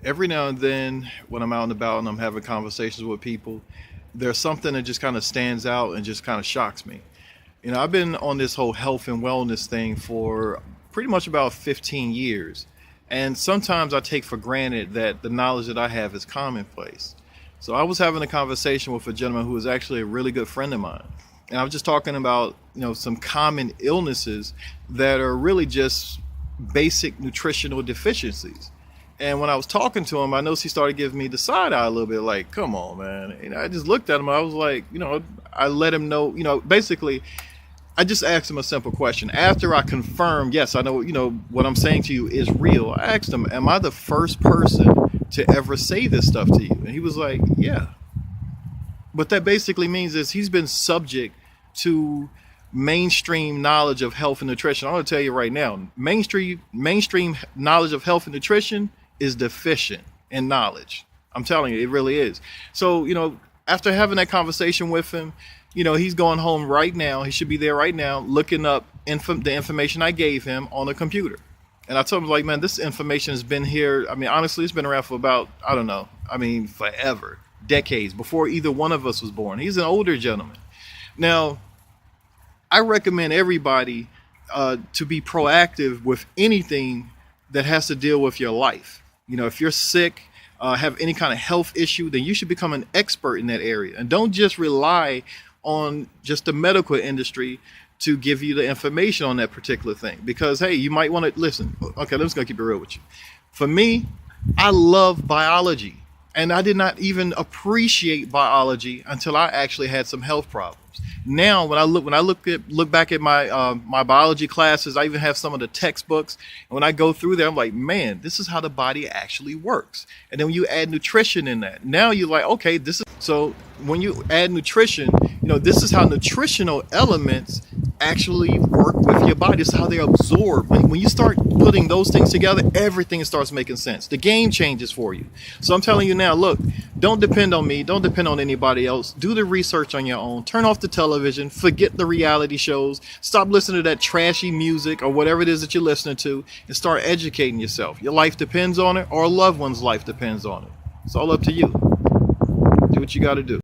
Every now and then, when I'm out and about and I'm having conversations with people, there's something that just kind of stands out and just kind of shocks me. I've been on this whole health and wellness thing for pretty much about 15 years. And sometimes I take for granted that the knowledge that I have is commonplace. So I was having a conversation with a gentleman who is actually a really good friend of mine. And I was just talking about, some common illnesses that are really just basic nutritional deficiencies. And when I was talking to him, I noticed he started giving me the side eye a little bit, like, come on, man. I just looked at him. I was like, I let him know, basically, I just asked him a simple question. After I confirmed, yes, I know, what I'm saying to you is real. I asked him, am I the first person to ever say this stuff to you? And he was like, yeah. What that basically means is he's been subject to mainstream knowledge of health and nutrition. I'm going to tell you right now, mainstream knowledge of health and nutrition is deficient in knowledge. I'm telling you, it really is. So, after having that conversation with him, he's going home right now. He should be there right now looking up the information I gave him on the computer. And I told him, like, man, this information has been here. I mean, honestly, it's been around for about, I don't know. I mean, forever, decades, before either one of us was born. He's an older gentleman. Now, I recommend everybody to be proactive with anything that has to deal with your life. If you're sick, have any kind of health issue, then you should become an expert in that area. And don't just rely on just the medical industry to give you the information on that particular thing. Because, hey, you might want to listen. Okay, I'm just going to keep it real with you. For me, I love biology. And I did not even appreciate biology until I actually had some health problems. Now, when I look back at my biology classes, I even have some of the textbooks. And when I go through there, I'm like, man, this is how the body actually works. And then when you add nutrition in that, now you're like, okay, this is so. When you add nutrition, this is how nutritional elements actually work with your body. This is how they absorb. When you start putting those things together, everything starts making sense. The game changes for you. So I'm telling you now, look, don't depend on me. Don't depend on anybody else. Do the research on your own. Turn off the television. Forget the reality shows. Stop listening to that trashy music or whatever it is that you're listening to and start educating yourself. Your life depends on it, or a loved one's life depends on it. It's all up to you. Do what you got to do.